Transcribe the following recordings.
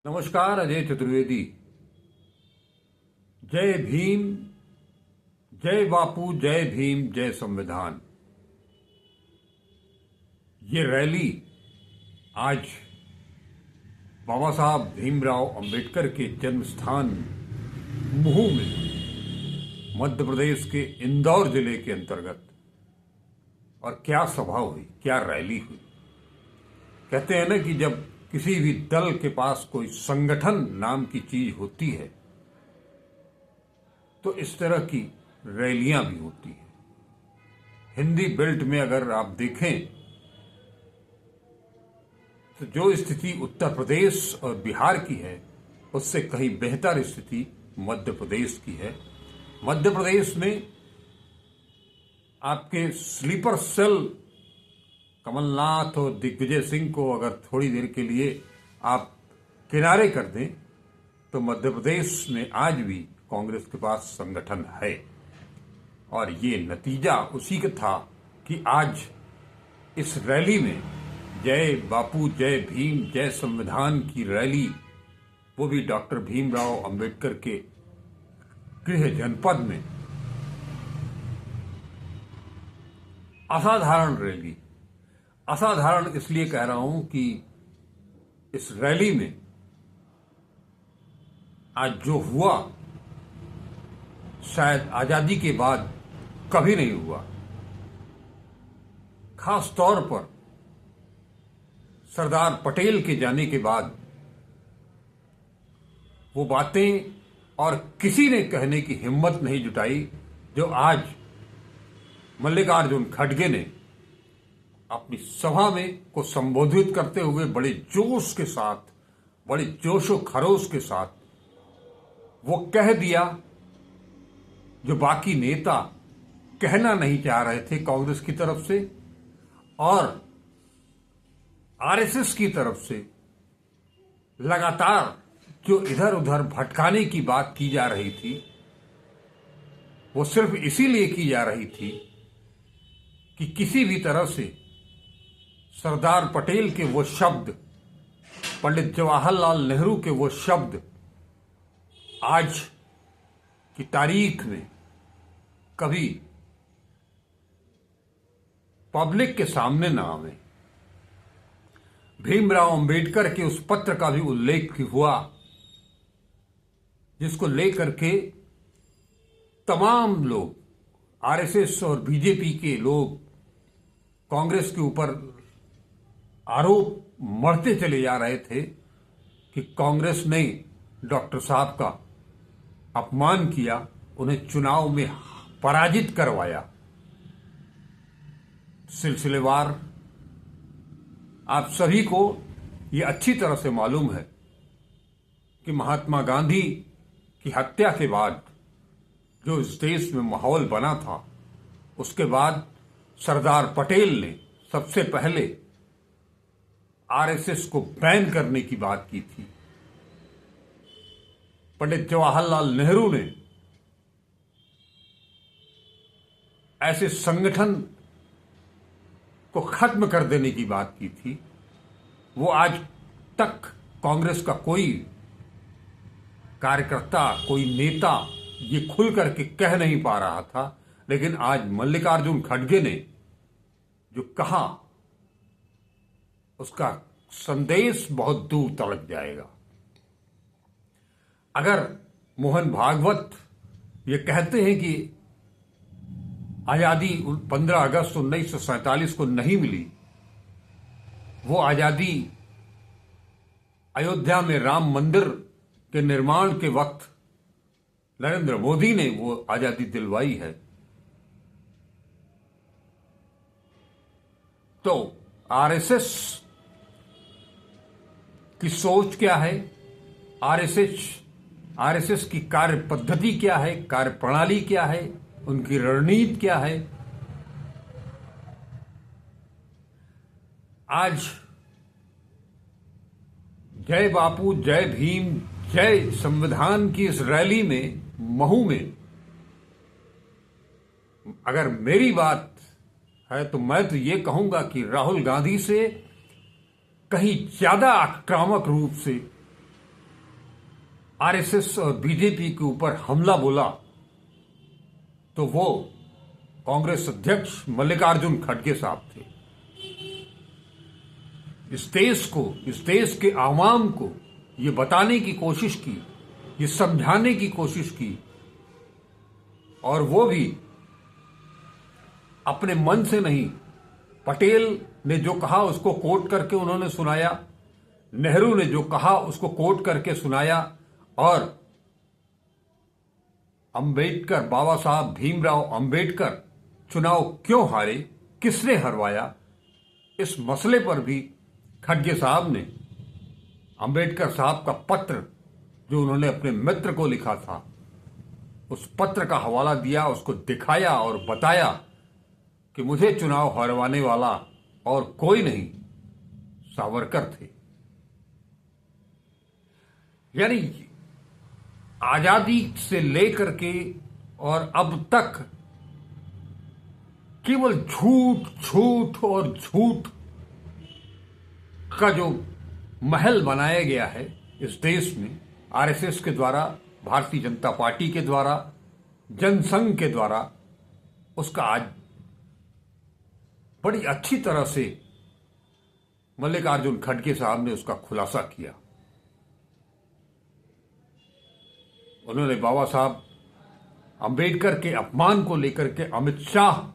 नमस्कार, अजय चतुर्वेदी। जय भीम, जय बापू, जय भीम, जय संविधान। ये रैली आज बाबा साहब भीमराव अंबेडकर के जन्म स्थान महू में मध्य प्रदेश के इंदौर जिले के अंतर्गत, और क्या सभा हुई, क्या रैली हुई। कहते हैं ना कि जब किसी भी दल के पास कोई संगठन नाम की चीज होती है तो इस तरह की रैलियां भी होती हैं। हिंदी बेल्ट में अगर आप देखें तो जो स्थिति उत्तर प्रदेश और बिहार की है उससे कहीं बेहतर स्थिति मध्य प्रदेश की है। मध्य प्रदेश में आपके स्लीपर सेल कमलनाथ और दिग्विजय सिंह को अगर थोड़ी देर के लिए आप किनारे कर दें तो मध्य प्रदेश में आज भी कांग्रेस के पास संगठन है। और ये नतीजा उसी का था कि आज इस रैली में जय बापू, जय भीम, जय संविधान की रैली, वो भी डॉक्टर भीमराव अंबेडकर के गृह जनपद में, असाधारण रैली। असाधारण इसलिए कह रहा हूं कि इस रैली में आज जो हुआ शायद आजादी के बाद कभी नहीं हुआ। खास तौर पर सरदार पटेल के जाने के बाद वो बातें और किसी ने कहने की हिम्मत नहीं जुटाई जो आज मल्लिकार्जुन खड़गे ने अपनी सभा में को संबोधित करते हुए बड़े जोश के साथ, बड़े जोशो खरोश के साथ वो कह दिया जो बाकी नेता कहना नहीं चाह रहे थे कांग्रेस की तरफ से और आरएसएस की तरफ से। लगातार जो इधर उधर भटकाने की बात की जा रही थी वो सिर्फ इसीलिए की जा रही थी कि किसी भी तरह से सरदार पटेल के वो शब्द, पंडित जवाहरलाल नेहरू के वो शब्द आज की तारीख में कभी पब्लिक के सामने ना आवे। भीमराव अंबेडकर के उस पत्र का भी उल्लेख हुआ जिसको लेकर के तमाम लोग, आरएसएस और बीजेपी के लोग कांग्रेस के ऊपर आरोप मढ़ते चले जा रहे थे कि कांग्रेस ने डॉक्टर साहब का अपमान किया, उन्हें चुनाव में पराजित करवाया। सिलसिलेवार आप सभी को यह अच्छी तरह से मालूम है कि महात्मा गांधी की हत्या के बाद जो इस देश में माहौल बना था, उसके बाद सरदार पटेल ने सबसे पहले आरएसएस को बैन करने की बात की थी। पंडित जवाहरलाल नेहरू ने ऐसे संगठन को खत्म कर देने की बात की थी। वो आज तक कांग्रेस का कोई कार्यकर्ता, कोई नेता ये खुल करके कह नहीं पा रहा था, लेकिन आज मल्लिकार्जुन खड़गे ने जो कहा उसका संदेश बहुत दूर तक जाएगा। अगर मोहन भागवत ये कहते हैं कि आजादी 15 अगस्त 1947 को नहीं मिली, वो आजादी अयोध्या में राम मंदिर के निर्माण के वक्त नरेंद्र मोदी ने वो आजादी दिलवाई है, तो आरएसएस की सोच क्या है, आरएसएस की कार्य पद्धति क्या है, कार्य प्रणाली क्या है, उनकी रणनीति क्या है। आज जय बापू, जय भीम, जय संविधान की इस रैली में महू में अगर मेरी बात है तो मैं तो ये कहूंगा कि राहुल गांधी से कहीं ज्यादा आक्रामक रूप से आरएसएस और बीजेपी के ऊपर हमला बोला तो वो कांग्रेस अध्यक्ष मल्लिकार्जुन खड़गे साहब थे। इस देश के आवाम को ये बताने की कोशिश की, ये समझाने की कोशिश की, और वो भी अपने मन से नहीं। पटेल ने जो कहा उसको कोट करके उन्होंने सुनाया, नेहरू ने जो कहा उसको कोट करके सुनाया, और अंबेडकर, बाबा साहब भीमराव अंबेडकर चुनाव क्यों हारे, किसने हरवाया, इस मसले पर भी खड़गे साहब ने अंबेडकर साहब का पत्र जो उन्होंने अपने मित्र को लिखा था, उस पत्र का हवाला दिया, उसको दिखाया और बताया कि मुझे चुनाव हरवाने वाला और कोई नहीं, सावरकर थे। यानी आजादी से लेकर के और अब तक केवल झूठ और झूठ का जो महल बनाया गया है इस देश में, आरएसएस के द्वारा, भारतीय जनता पार्टी के द्वारा, जनसंघ के द्वारा, उसका आज बड़ी अच्छी तरह से मल्लिकार्जुन खड़गे साहब ने उसका खुलासा किया। उन्होंने बाबा साहब अंबेडकर के अपमान को लेकर के अमित शाह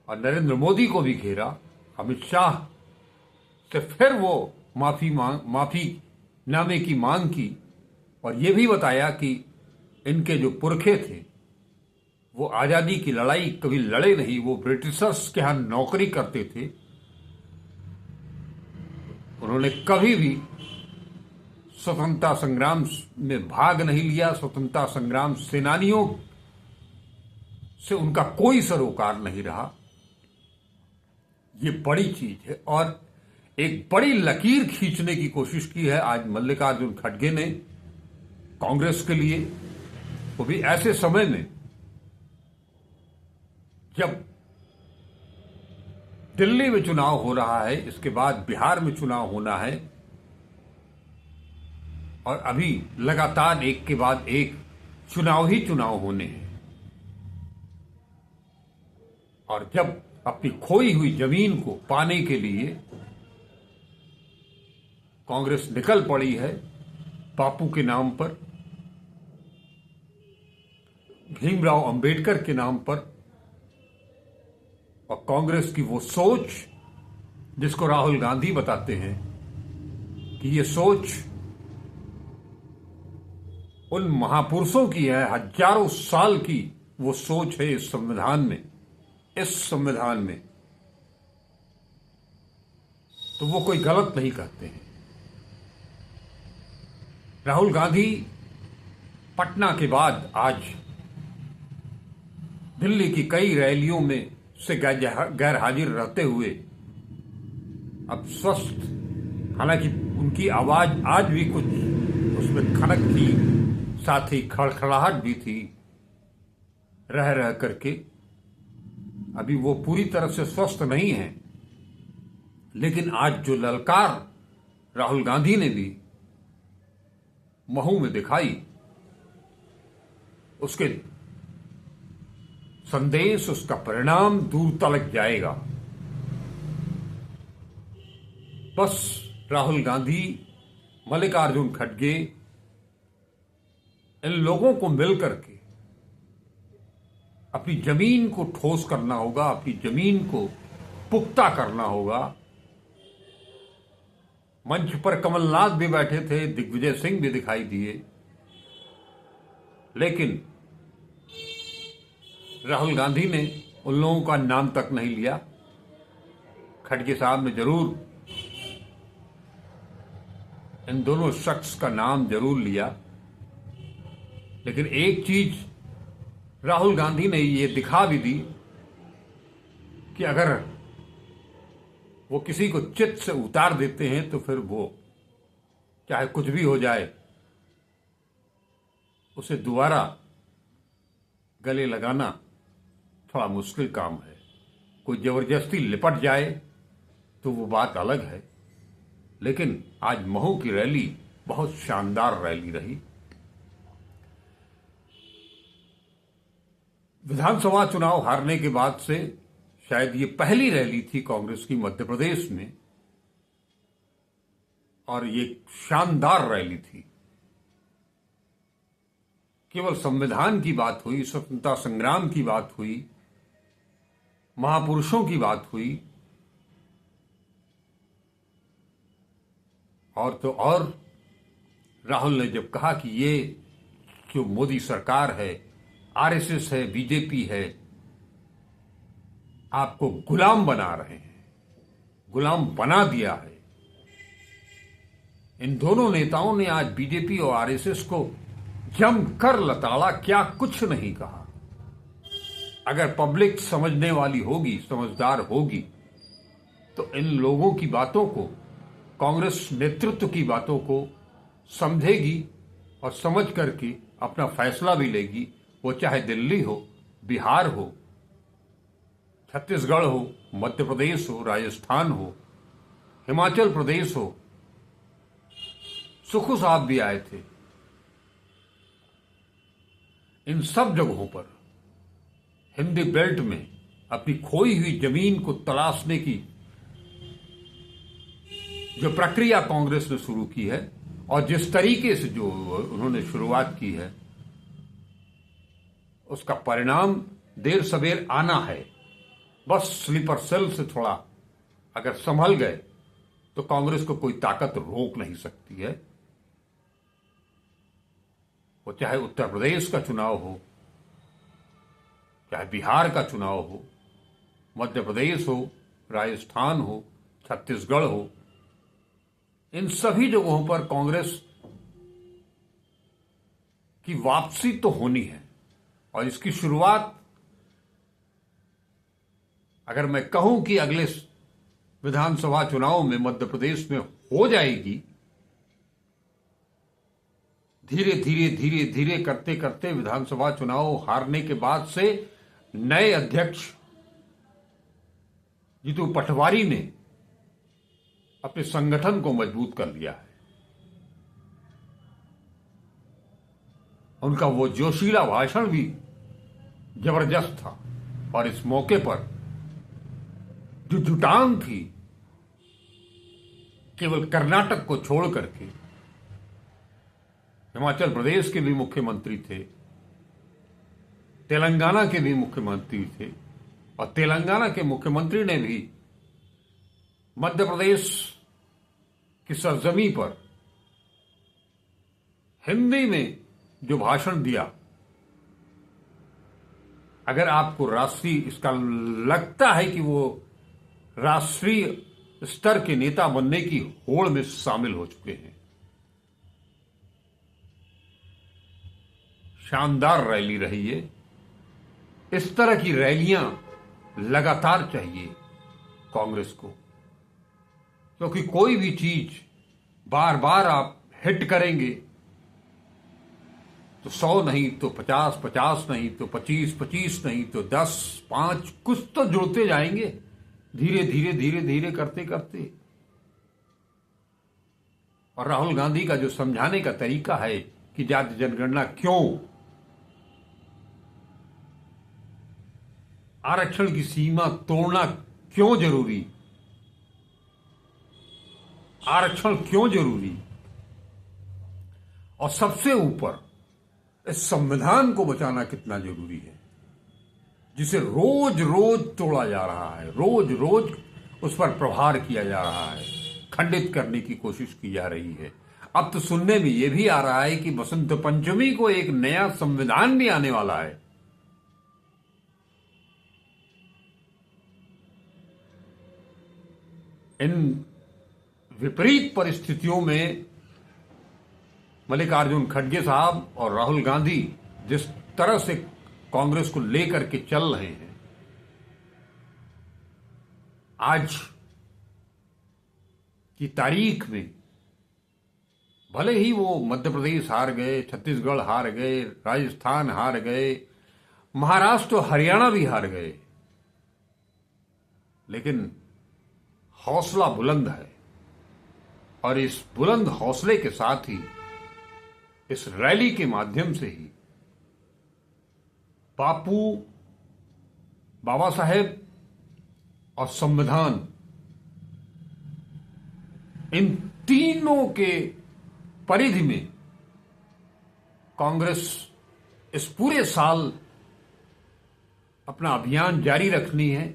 और नरेंद्र मोदी को भी घेरा। अमित शाह से फिर वो माफीनामे की मांग की और ये भी बताया कि इनके जो पुरखे थे वो आजादी की लड़ाई कभी लड़े नहीं, वो ब्रिटिशर्स के यहां नौकरी करते थे, उन्होंने कभी भी स्वतंत्रता संग्राम में भाग नहीं लिया, स्वतंत्रता संग्राम सेनानियों से उनका कोई सरोकार नहीं रहा। ये बड़ी चीज है और एक बड़ी लकीर खींचने की कोशिश की है आज मल्लिकार्जुन खड़गे ने कांग्रेस के लिए, वो भी ऐसे समय में जब दिल्ली में चुनाव हो रहा है, इसके बाद बिहार में चुनाव होना है और अभी लगातार एक के बाद एक चुनाव ही चुनाव होने हैं। और जब अपनी खोई हुई जमीन को पाने के लिए कांग्रेस निकल पड़ी है बापू के नाम पर, भीमराव अंबेडकर के नाम पर, और कांग्रेस की वो सोच जिसको राहुल गांधी बताते हैं कि ये सोच उन महापुरुषों की है, हजारों साल की वो सोच है इस संविधान में, तो वो कोई गलत नहीं कहते हैं। राहुल गांधी पटना के बाद आज दिल्ली की कई रैलियों में से गैर हाजिर रहते हुए अब स्वस्थ, हालांकि उनकी आवाज आज भी कुछ उसमें खनक थी, साथ ही खड़खड़ाहट भी थी, रह करके अभी वो पूरी तरह से स्वस्थ नहीं है। लेकिन आज जो ललकार राहुल गांधी ने भी महू में दिखाई, उसके संदेश, उसका परिणाम दूर तलक जाएगा। बस राहुल गांधी, मल्लिकार्जुन खड़गे, इन लोगों को मिलकर के अपनी जमीन को ठोस करना होगा, अपनी जमीन को पुख्ता करना होगा। मंच पर कमलनाथ भी बैठे थे, दिग्विजय सिंह भी दिखाई दिए, लेकिन राहुल गांधी ने उन लोगों का नाम तक नहीं लिया। खड़गे साहब ने जरूर इन दोनों शख्स का नाम जरूर लिया, लेकिन एक चीज राहुल गांधी ने ये दिखा भी दी कि अगर वो किसी को चित्त से उतार देते हैं तो फिर वो चाहे कुछ भी हो जाए उसे दोबारा गले लगाना थोड़ा मुश्किल काम है। कोई जबरदस्ती लिपट जाए तो वो बात अलग है, लेकिन आज महू की रैली बहुत शानदार रैली रही। विधानसभा चुनाव हारने के बाद से शायद ये पहली रैली थी कांग्रेस की मध्य प्रदेश में, और ये शानदार रैली थी। केवल संविधान की बात हुई, स्वतंत्रता संग्राम की बात हुई, महापुरुषों की बात हुई, और तो और राहुल ने जब कहा कि ये जो मोदी सरकार है, आरएसएस है, बीजेपी है, आपको गुलाम बना रहे हैं, गुलाम बना दिया है। इन दोनों नेताओं ने आज बीजेपी और आरएसएस को जमकर लताड़ा, क्या कुछ नहीं कहा। अगर पब्लिक समझने वाली होगी, समझदार होगी, तो इन लोगों की बातों को, कांग्रेस नेतृत्व की बातों को समझेगी और समझ करके अपना फैसला भी लेगी। वो चाहे दिल्ली हो, बिहार हो, छत्तीसगढ़ हो, मध्य प्रदेश हो, राजस्थान हो, हिमाचल प्रदेश हो। सुखू साहब भी आए थे। इन सब जगहों पर हिंदी बेल्ट में अपनी खोई हुई जमीन को तलाशने की जो प्रक्रिया कांग्रेस ने शुरू की है, और जिस तरीके से जो उन्होंने शुरुआत की है, उसका परिणाम देर सवेर आना है। बस स्लीपर सेल से थोड़ा अगर संभल गए तो कांग्रेस को कोई ताकत रोक नहीं सकती है। वो चाहे उत्तर प्रदेश का चुनाव हो, चाहे बिहार का चुनाव हो, मध्य प्रदेश हो, राजस्थान हो, छत्तीसगढ़ हो, इन सभी जगहों पर कांग्रेस की वापसी तो होनी है। और इसकी शुरुआत अगर मैं कहूं कि अगले विधानसभा चुनाव में मध्य प्रदेश में हो जाएगी, धीरे धीरे धीरे धीरे करते करते विधानसभा चुनाव हारने के बाद से नए अध्यक्ष जीतू पटवारी ने अपने संगठन को मजबूत कर लिया है। उनका वो जोशीला भाषण भी जबरदस्त था, और इस मौके पर जो जुटान थी, केवल कर्नाटक को छोड़ करके हिमाचल प्रदेश के भी मुख्यमंत्री थे, तेलंगाना के भी मुख्यमंत्री थे, और तेलंगाना के मुख्यमंत्री ने भी मध्य प्रदेश की सरजमी पर हिंदी में जो भाषण दिया, अगर आपको राष्ट्रीय, इसका लगता है कि वो राष्ट्रीय स्तर के नेता बनने की होड़ में शामिल हो चुके हैं। शानदार रैली रही है। इस तरह की रैलियां लगातार चाहिए कांग्रेस को, क्योंकि कोई भी चीज बार बार आप हिट करेंगे तो 100 नहीं तो 50, 50 नहीं तो 25, 25 नहीं तो 10, 5, कुछ तो जुड़ते जाएंगे धीरे धीरे धीरे धीरे करते करते। और राहुल गांधी का जो समझाने का तरीका है कि जाति जनगणना क्यों, आरक्षण की सीमा तोड़ना क्यों जरूरी, आरक्षण क्यों जरूरी, और सबसे ऊपर इस संविधान को बचाना कितना जरूरी है, जिसे रोज रोज तोड़ा जा रहा है, रोज रोज उस पर प्रहार किया जा रहा है, खंडित करने की कोशिश की जा रही है। अब तो सुनने में यह भी आ रहा है कि बसंत पंचमी को एक नया संविधान भी आने वाला है। इन विपरीत परिस्थितियों में मल्लिकार्जुन खड़गे साहब और राहुल गांधी जिस तरह से कांग्रेस को लेकर के चल रहे हैं, आज की तारीख में भले ही वो मध्य प्रदेश हार गए, छत्तीसगढ़ हार गए, राजस्थान हार गए, महाराष्ट्र और हरियाणा भी हार गए, लेकिन हौसला बुलंद है और इस बुलंद हौसले के साथ ही इस रैली के माध्यम से ही बापू, बाबा साहेब और संविधान, इन तीनों के परिधि में कांग्रेस इस पूरे साल अपना अभियान जारी रखनी है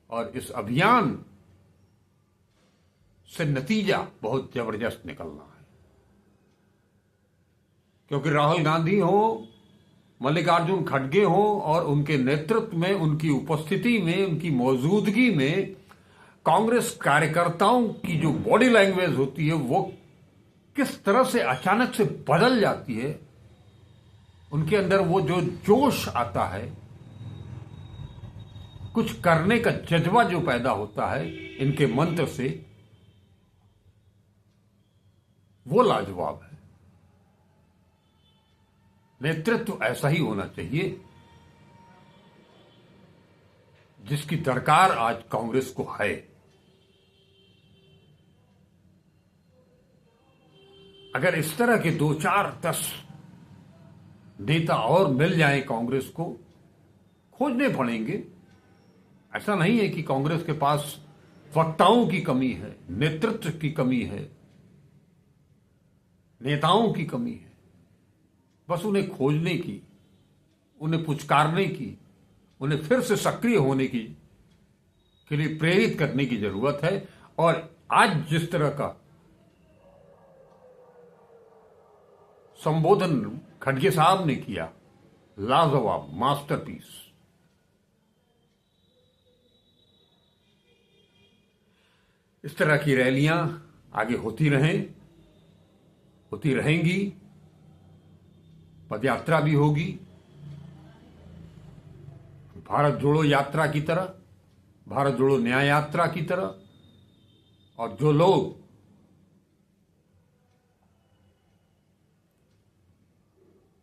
और इस अभियान से नतीजा बहुत जबरदस्त निकलना है। क्योंकि राहुल गांधी हो, मल्लिकार्जुन खड़गे हो और उनके नेतृत्व में, उनकी उपस्थिति में, उनकी मौजूदगी में कांग्रेस कार्यकर्ताओं की जो बॉडी लैंग्वेज होती है वो किस तरह से अचानक से बदल जाती है, उनके अंदर वो जो जोश आता है, कुछ करने का जज्बा जो पैदा होता है इनके मंत्र से, वो लाजवाब है। नेतृत्व ऐसा ही होना चाहिए जिसकी दरकार आज कांग्रेस को है। अगर इस तरह के 2, 4, 10 नेता और मिल जाएं कांग्रेस को, खोजने पड़ेंगे। ऐसा नहीं है कि कांग्रेस के पास वक्ताओं की कमी है, नेतृत्व की कमी है, नेताओं की कमी है। बस उन्हें खोजने की, उन्हें पुचकारने की, उन्हें फिर से सक्रिय होने की के लिए प्रेरित करने की जरूरत है। और आज जिस तरह का संबोधन खड़गे साहब ने किया, लाजवाब, मास्टरपीस। इस तरह की रैलियां आगे होती रहेंगी, पदयात्रा भी होगी, भारत जोड़ो यात्रा की तरह, भारत जोड़ो न्याय यात्रा की तरह। और जो लोग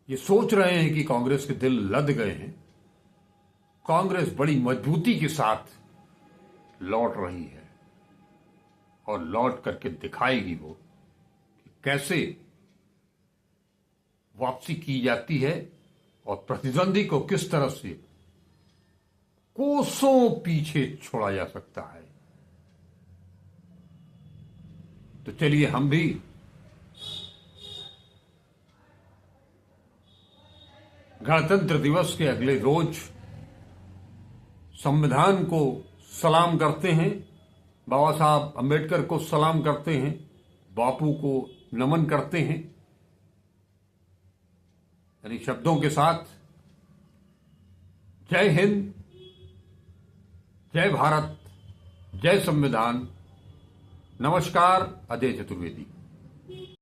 ये सोच रहे हैं कि कांग्रेस के दिल लद गए हैं, कांग्रेस बड़ी मजबूती के साथ लौट रही है और लौट करके दिखाएगी वो कि कैसे वापसी की जाती है और प्रतिद्वंदी को किस तरह से कोसों पीछे छोड़ा जा सकता है। तो चलिए हम भी गणतंत्र दिवस के अगले रोज संविधान को सलाम करते हैं, बाबा साहब अंबेडकर को सलाम करते हैं, बापू को नमन करते हैं। यानी शब्दों के साथ जय हिंद, जय भारत, जय संविधान। नमस्कार, अजय चतुर्वेदी।